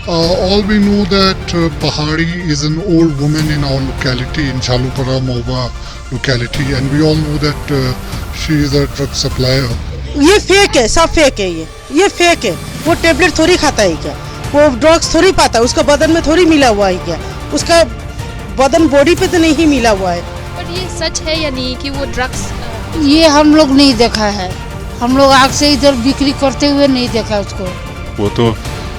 All we know that Pahari is an old woman in our locality, in Jhalupara, Mohba locality, and we all know that she is a drug supplier. ये fake है, सब fake है। ये fake है। वो tablet थोड़ी खाता है क्या? वो ड्रग्स थोड़ी पाता है, उसका बदन में थोड़ी मिला हुआ है क्या? उसका बदन बॉडी पे तो नहीं मिला हुआ है। पर ये सच है या नहीं कि वो ड्रग्स? ये हम लोग नहीं देखा है। हम लोग आग से इधर बिक्री करते हुए नहीं देखा उसको। वो तो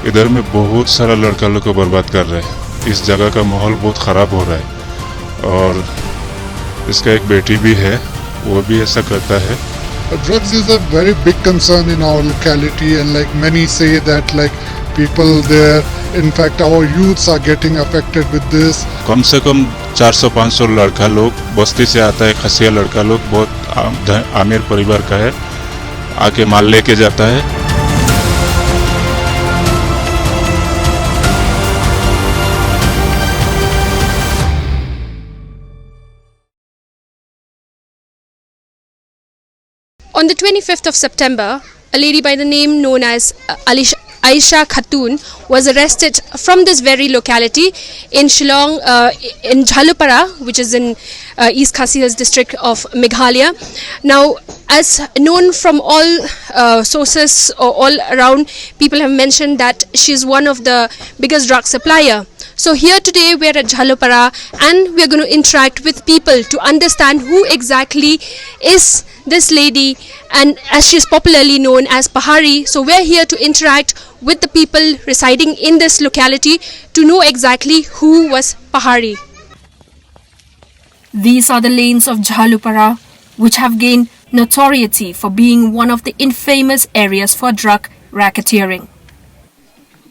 इधर में बहुत सारा लड़का लोग को बर्बाद कर रहे हैं। इस जगह का माहौल बहुत ख़राब हो रहा है और इसका एक बेटी भी है, वो भी ऐसा करता है। Drugs is a very big concern in our locality, and like many say that like people there, in fact our youths are getting affected with this. कम से कम 400-500 लड़का लोग बस्ती से आता है, खसिया लड़का लोग, बहुत आमिर परिवार का है, आके माल लेके जाता है। On the 25th of September, a lady by the name known as Aisha Khatun was arrested from this very locality in Shillong, in Jhalupara, which is in East Khasi Hills district of Meghalaya. Now, as known from all sources or all around, people have mentioned that she is one of the biggest drug supplier. So here today we are at Jhalupara and we are going to interact with people to understand who exactly is this lady, and as she is popularly known as Pahari. So we are here to interact with the people residing in this locality to know exactly who was Pahari. These are the lanes of Jhalupara, which have gained notoriety for being one of the infamous areas for drug racketeering.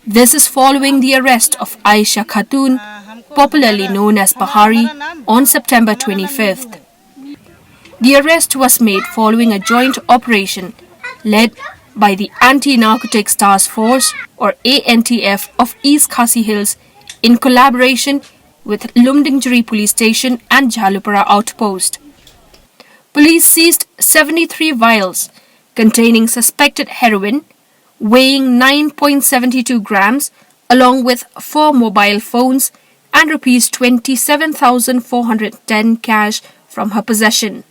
This is following the arrest of Aisha Khatun, popularly known as Pahari, on September 25th. The arrest was made following a joint operation led by the Anti-Narcotics Task Force, or ANTF, of East Khasi Hills in collaboration with Lumdingjeri Police Station and Jhalupara Outpost. Police seized 73 vials containing suspected heroin weighing 9.72 grams, along with 4 mobile phones and Rs 27,410 cash from her possession.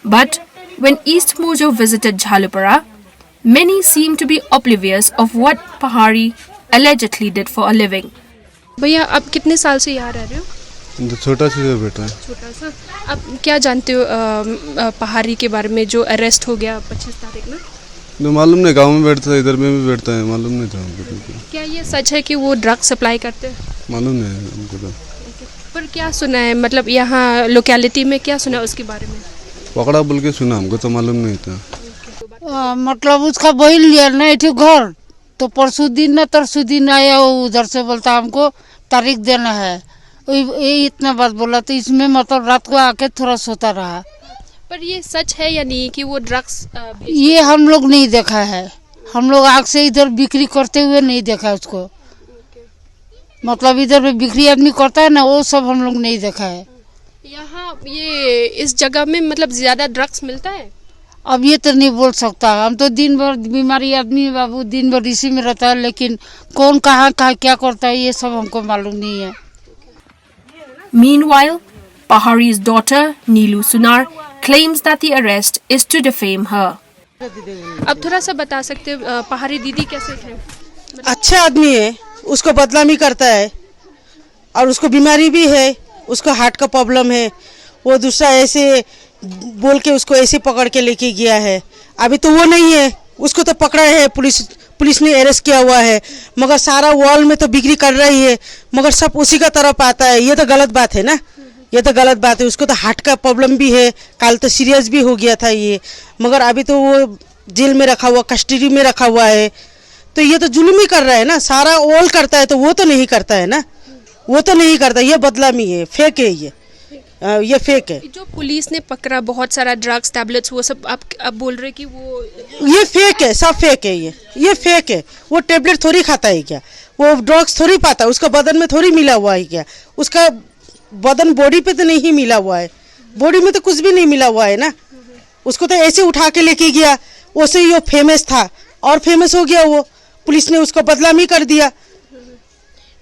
But when East Mojo visited Jhalupara, many seemed to be oblivious of what Pahari allegedly did for a living. भैया, आप कितने साल से यहाँ रह रहे हो? छोटा सा बेटा है। छोटा सा। आप क्या जानते हो पहाड़ी के बारे में जो अरेस्ट हो गया 25 तारीख में? तो मालूम नहीं, गांव में बैठता है, इधर में भी बैठता है, मालूम नहीं था हमको। क्या ये सच है कि वो ड्रग सप्लाई करते हैं? मालूम नहीं हमको तो। पर क्या सुना है, मतलब यहाँ लोकेलिटी में क्या सुना उसके बारे में? पकड़ा बोल के सुना, हमको तो मालूम नहीं था। मतलब उसका बहन लिया ना इधर घर, तो परसों दिन ना तरसों दिन आया, वो उधर से बोलता हमको तारीख देना है, ये इतना बात बोला, तो इसमें मतलब रात को आके थोड़ा सोता रहा। पर ये सच है या नहीं कि वो ड्रग्स? ये हम लोग नहीं देखा है। हम लोग आग से इधर बिक्री करते हुए नहीं देखा उसको। मतलब इधर में बिक्री आदमी करता है ना, वो सब हम लोग नहीं देखा है। यहाँ ये इस जगह में मतलब ज्यादा ड्रग्स मिलता है? अब ये तो नहीं बोल सकता, हम तो दिन भर बीमारी आदमी बाबू, दिन भर इसी में रहता है, लेकिन कौन कहाँ क्या करता है ये सब हमको मालूम नहीं है। Meanwhile, Pahari's daughter Neelu Sunar claims that the arrest is to defame her. अब थोड़ा सा बता सकते हो पहाड़ी दीदी कैसे है? अच्छा आदमी है, उसको बदनामी करता है और उसको बीमारी भी है, उसको हार्ट का प्रॉब्लम है। वो दूसरा ऐसे बोल के उसको ऐसे पकड़ के लेके गया है। अभी तो वो नहीं है, उसको तो पकड़ा है, पुलिस ने अरेस्ट किया हुआ है, मगर सारा वॉल में तो बिक्री कर रही है, मगर सब उसी का तरफ आता है। ये तो गलत बात है ना, ये तो गलत बात है। उसको तो हार्ट का प्रॉब्लम भी है, कल तो सीरियस भी हो गया था ये, मगर अभी तो वो जेल में रखा हुआ, कस्टडी में रखा हुआ है। तो ये तो जुल्म ही कर रहा है ना, सारा ऑल करता है, तो वो तो नहीं करता है ना, वो तो नहीं करता। ये बदनामी है, फेक है, ये फेक है। जो पुलिस ने पकड़ा बहुत सारा ड्रग्स टैबलेट्स, वो सब आप बोल रहे कि वो ये फेक है, सब फेक है। ये फेक है। वो टेबलेट थोड़ी खाता है क्या? वो ड्रग्स थोड़ी पाता है, उसका बदन में थोड़ी मिला हुआ है क्या? उसका बदन बॉडी पे तो नहीं मिला हुआ है, बॉडी में तो कुछ भी नहीं मिला हुआ है ना। उसको तो ऐसे उठा के लेके गया, उससे ये फेमस था और फेमस हो गया वो। पुलिस ने उसको बदनामी कर दिया,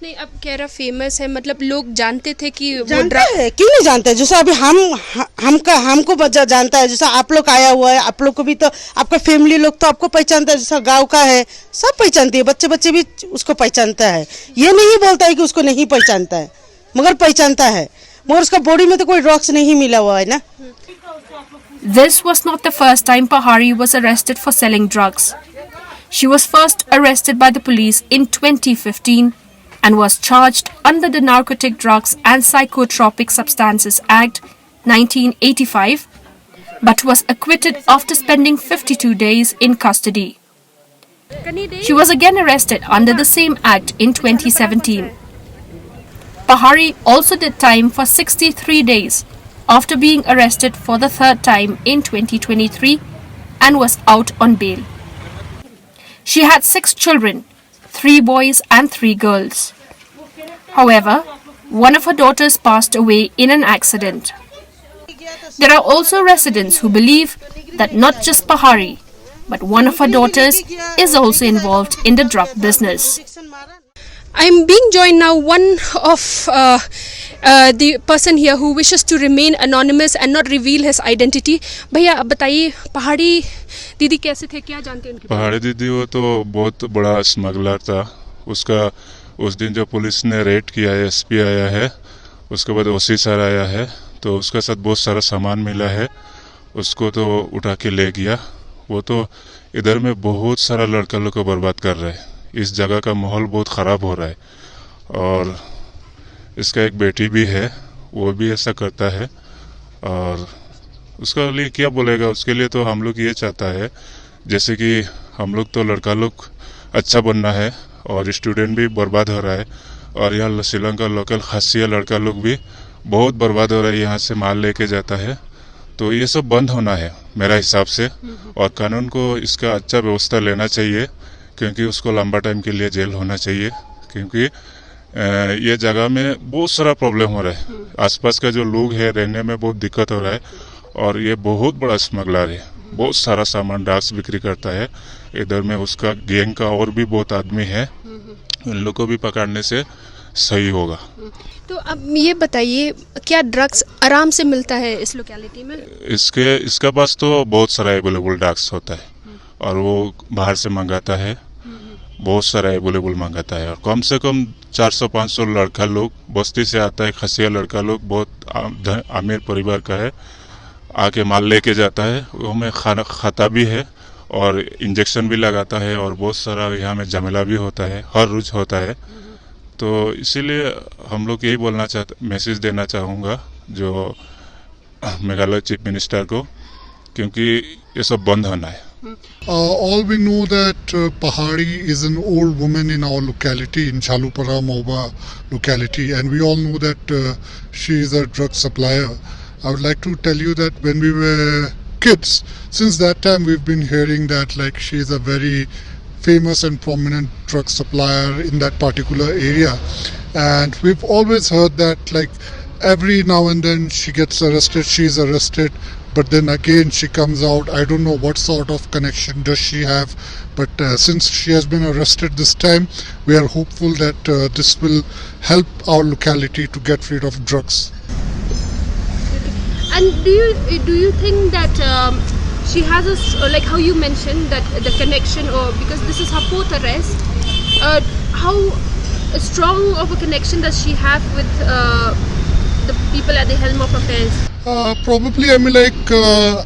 नहीं, अब कह रहा फेमस है, मतलब लोग जानते थे कि वो जानता है, क्यों नहीं जानता है? जैसा अभी हमको बच्चा जानता है, जैसा आप लोग आया हुआ है, आप लोग को भी तो आपका फैमिली लोग तो आपको पहचानता है, जैसा गांव का है सब पहचानती है, बच्चे भी उसको पहचानता है। ये नहीं बोलता है कि उसको नहीं पहचानता है, मगर पहचानता है, मगर उसका बॉडी में तो कोई ड्रग्स नहीं मिला हुआ है ना। This was not the first time Pahari was arrested for selling drugs. She was first arrested by the police in 2015 and was charged under the Narcotic Drugs and Psychotropic Substances Act 1985, but was acquitted after spending 52 days in custody. She was again arrested under the same act in 2017. Pahari also did time for 63 days after being arrested for the third time in 2023 and was out on bail. She had 6 children, 3 boys and 3 girls. However, one of her daughters passed away in an accident. There are also residents who believe that not just Pahari, but one of her daughters is also involved in the drug business. I'm being joined now one of the person here who wishes to remain anonymous and not reveal his identity. भैया अब बताइए, पहाड़ी दीदी कैसे थे, क्या जानते हैं उनके? पहाड़ी दीदी वो तो बहुत बड़ा स्मगलर था। उसका उस दिन जो पुलिस ने रेड किया है, एसपी आया है, उसके बाद ओसी सर आया है, तो उसके साथ बहुत सारा सामान मिला है, उसको तो उठा के ले गया। वो तो इधर में बहुत सारा लड़का लोग को बर्बाद कर रहा है। इस जगह का माहौल बहुत ख़राब हो रहा है और इसका एक बेटी भी है, वो भी ऐसा करता है और उसका लिए क्या बोलेगा। उसके लिए तो हम लोग ये चाहता है, जैसे कि हम लोग तो लड़का लोग अच्छा बनना है और स्टूडेंट भी बर्बाद हो रहा है और यहाँ श्रीलंका लोकल खासिया लड़का लोग भी बहुत बर्बाद हो रहा है, यहाँ से माल लेके जाता है। तो ये सब बंद होना है मेरा हिसाब से और कानून को इसका अच्छा व्यवस्था लेना चाहिए, क्योंकि उसको लंबा टाइम के लिए जेल होना चाहिए, क्योंकि ये जगह में बहुत सारा प्रॉब्लम हो रहा है। आसपास का जो लोग है रहने में बहुत दिक्कत हो रहा है और ये बहुत बड़ा स्मगलर है, बहुत सारा सामान ड्रग्स बिक्री करता है। इधर में उसका गैंग का और भी बहुत आदमी है, उन लोग को भी पकड़ने से सही होगा। तो अब ये बताइए, क्या ड्रग्स आराम से मिलता है इस लोकेलिटी में? इसका पास तो बहुत सारा अवेलेबल ड्रग्स होता है और वो बाहर से मंगाता है, बहुत सारा अवेलेबल मंगाता है और कम से कम 400-500 लड़का लोग बस्ती से आता है, खसिया लड़का लोग बहुत अमीर परिवार का है, आके माल लेके जाता है। वो में खाना खाता भी है और इंजेक्शन भी लगाता है और बहुत सारा यहाँ में झमेला भी होता है, हर रोज होता है। तो इसीलिए हम लोग यही बोलना मैसेज देना चाहूँगा जो मेघालय चीफ मिनिस्टर को, क्योंकि ये सब बंद होना है। All we know that Pahari is an old woman in our locality, in Chalupara Mauba locality, and we all know that she is a drug supplier. I would like to tell you that when we were kids, since that time we've been hearing that like she is a very famous and prominent drug supplier in that particular area, and we've always heard that like every now and then she gets arrested, she's arrested, but then again she comes out. I don't know what sort of connection does she have, but since she has been arrested this time, we are hopeful that this will help our locality to get rid of drugs. And do you think that she has like how you mentioned that the connection, or because this is her 4th arrest, how strong of a connection does she have with the people at the helm of affairs? Probably, I mean, like,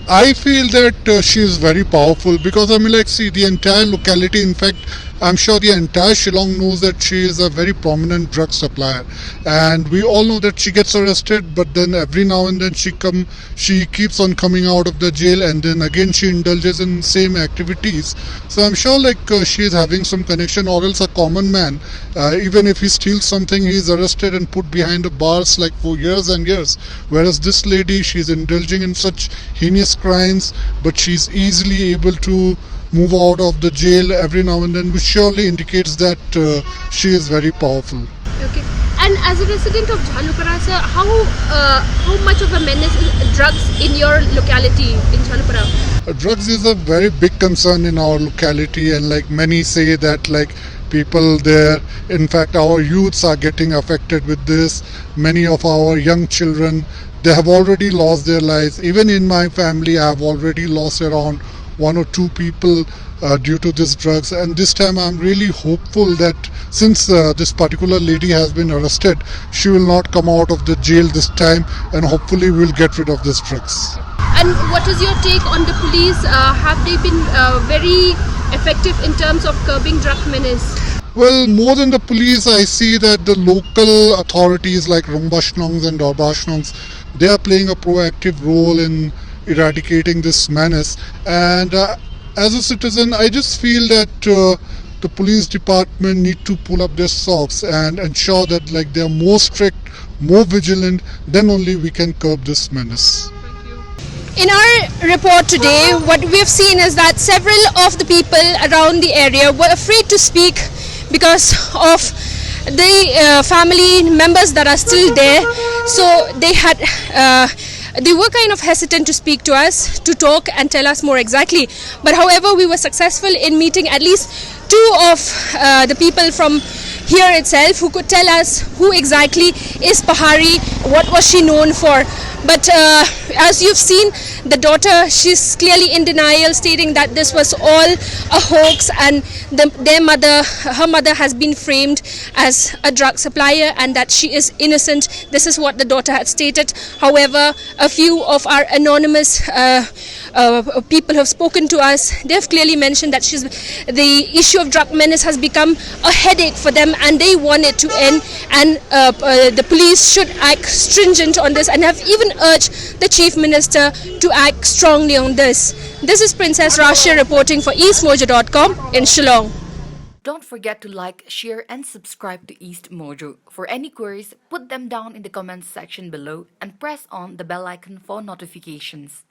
I feel that she is very powerful because, I mean, like, see, the entire locality, in fact, I'm sure the entire Shillong knows that she is a very prominent drug supplier, and we all know that she gets arrested, but then every now and then she keeps on coming out of the jail, and then again she indulges in same activities. So I'm sure like she is having some connection, or else a common man, even if he steals something, he is arrested and put behind the bars like for years and years. Whereas this lady, she's indulging in such heinous crimes, but she's easily able to move out of the jail every now and then, which surely indicates that she is very powerful. Okay. And as a resident of Jhalupara, sir, how much of a menace is drugs in your locality in Jhalupara? Drugs is a very big concern in our locality, and like many say that like people there. In fact, our youths are getting affected with this. Many of our young children, they have already lost their lives. Even in my family, I have already lost around 1 or 2 people due to these drugs. And this time I'm really hopeful that since this particular lady has been arrested, she will not come out of the jail this time, and hopefully we'll get rid of these drugs. And what is your take on the police? Have they been very effective in terms of curbing drug menace? Well, more than the police, I see that the local authorities like Rumbashnongs and Dorbashnongs, they are playing a proactive role in eradicating this menace. And as a citizen, I just feel that the police department need to pull up their socks and ensure that like they are more strict, more vigilant. Then only we can curb this menace. In our report today, what we've seen is that several of the people around the area were afraid to speak because of the family members that are still there. So they were kind of hesitant to speak to us, to talk and tell us more exactly. But however, we were successful in meeting at least 2 of the people from here itself who could tell us who exactly is Pahari, what was she known for. But as you've seen, the daughter, she's clearly in denial, stating that this was all a hoax and her mother has been framed as a drug supplier and that she is innocent. This is what the daughter had stated. However, a few of our anonymous people who have spoken to us, they have clearly mentioned that the issue of drug menace has become a headache for them and they want it to end, and the police should act stringent on this, and have even urged the Chief Minister to act strongly on this. This is Princess Rasha reporting for EastMojo.com in Shillong. Don't forget to like, share and subscribe to East Mojo. For any queries, put them down in the comments section below and press on the bell icon for notifications.